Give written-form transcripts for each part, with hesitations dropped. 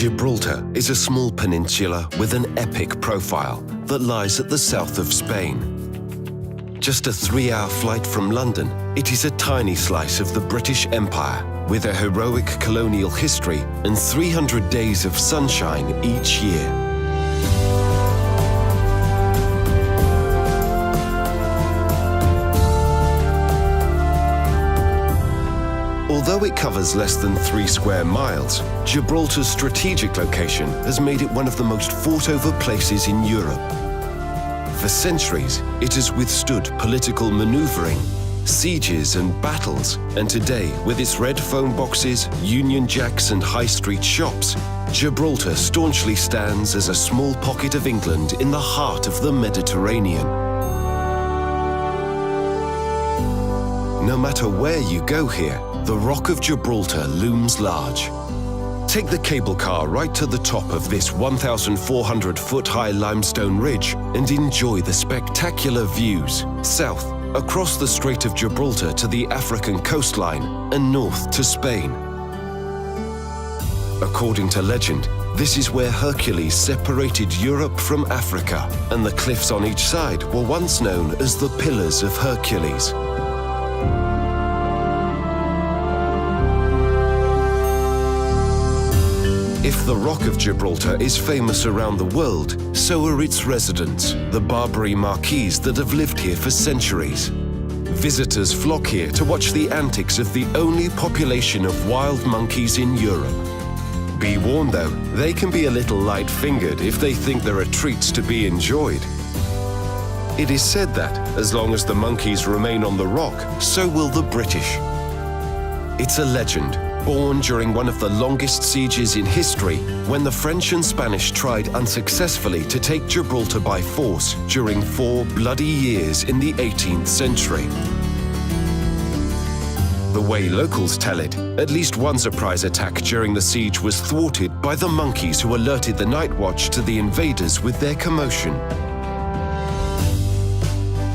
Gibraltar is a small peninsula with an epic profile that lies at the south of Spain. Just a 3-hour flight from London, it is a tiny slice of the British Empire with a heroic colonial history and 300 days of sunshine each year. Although it covers less than 3 square miles, Gibraltar's strategic location has made it one of the most fought-over places in Europe. For centuries, it has withstood political maneuvering, sieges and battles, and today, with its red phone boxes, Union Jacks and high street shops, Gibraltar staunchly stands as a small pocket of England in the heart of the Mediterranean. No matter where you go here, the Rock of Gibraltar looms large. Take the cable car right to the top of this 1,400-foot-high limestone ridge and enjoy the spectacular views south, across the Strait of Gibraltar to the African coastline and north to Spain. According to legend, this is where Hercules separated Europe from Africa, and the cliffs on each side were once known as the Pillars of Hercules. If the Rock of Gibraltar is famous around the world, so are its residents, the Barbary Marquis that have lived here for centuries. Visitors flock here to watch the antics of the only population of wild monkeys in Europe. Be warned though, they can be a little light-fingered if they think there are treats to be enjoyed. It is said that, as long as the monkeys remain on the rock, so will the British. It's a legend, born during one of the longest sieges in history, when the French and Spanish tried unsuccessfully to take Gibraltar by force during 4 bloody years in the 18th century. The way locals tell it, at least one surprise attack during the siege was thwarted by the monkeys who alerted the night watch to the invaders with their commotion.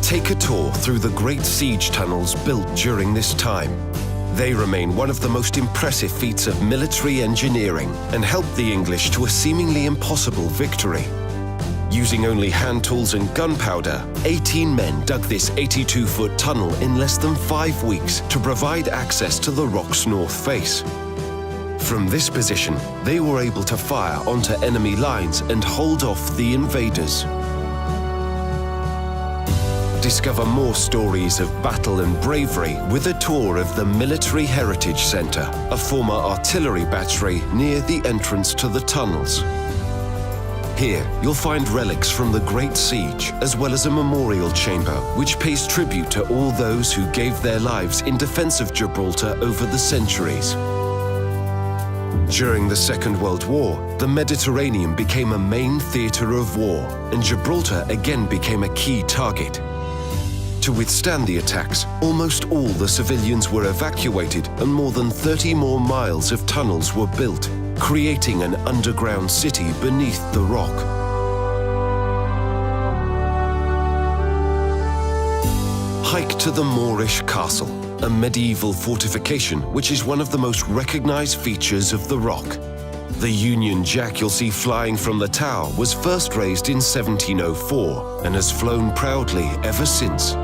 Take a tour through the great siege tunnels built during this time. They remain one of the most impressive feats of military engineering and helped the English to a seemingly impossible victory. Using only hand tools and gunpowder, 18 men dug this 82-foot tunnel in less than 5 weeks to provide access to the rock's north face. From this position, they were able to fire onto enemy lines and hold off the invaders. Discover more stories of battle and bravery with a tour of the Military Heritage Centre, a former artillery battery near the entrance to the tunnels. Here, you'll find relics from the Great Siege, as well as a memorial chamber which pays tribute to all those who gave their lives in defence of Gibraltar over the centuries. During the Second World War, the Mediterranean became a main theatre of war, and Gibraltar again became a key target. To withstand the attacks, almost all the civilians were evacuated and more than 30 more miles of tunnels were built, creating an underground city beneath the rock. Hike to the Moorish Castle, a medieval fortification which is one of the most recognized features of the rock. The Union Jack you'll see flying from the tower was first raised in 1704 and has flown proudly ever since.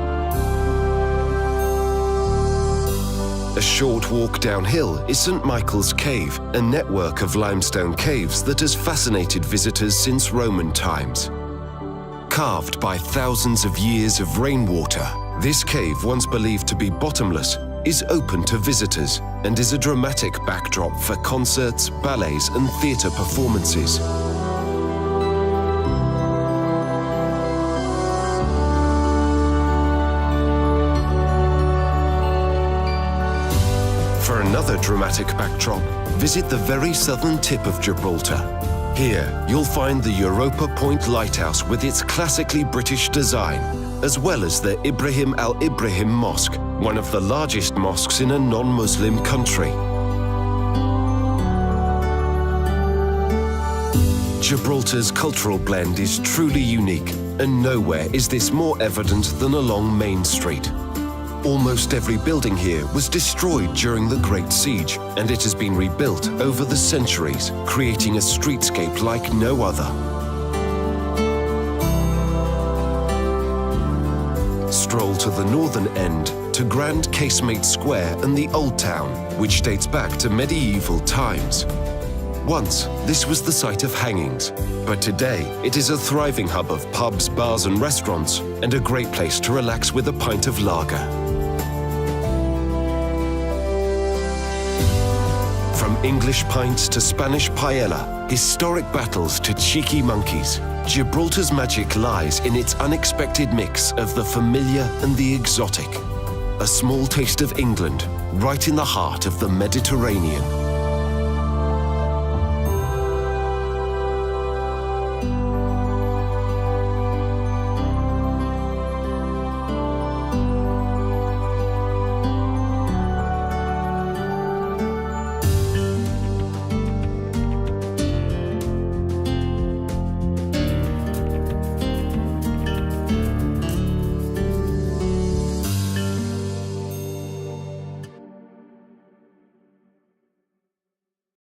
A short walk downhill is St. Michael's Cave, a network of limestone caves that has fascinated visitors since Roman times. Carved by thousands of years of rainwater, this cave, once believed to be bottomless, is open to visitors and is a dramatic backdrop for concerts, ballets and theatre performances. For another dramatic backdrop, visit the very southern tip of Gibraltar. Here, you'll find the Europa Point Lighthouse with its classically British design, as well as the Ibrahim al-Ibrahim Mosque, one of the largest mosques in a non-Muslim country. Gibraltar's cultural blend is truly unique, and nowhere is this more evident than along Main Street. Almost every building here was destroyed during the Great Siege, and it has been rebuilt over the centuries, creating a streetscape like no other. Stroll to the northern end to Grand Casemate Square and the Old Town, which dates back to medieval times. Once, this was the site of hangings, but today it is a thriving hub of pubs, bars and restaurants, and a great place to relax with a pint of lager. From English pints to Spanish paella, historic battles to cheeky monkeys, Gibraltar's magic lies in its unexpected mix of the familiar and the exotic. A small taste of England, right in the heart of the Mediterranean.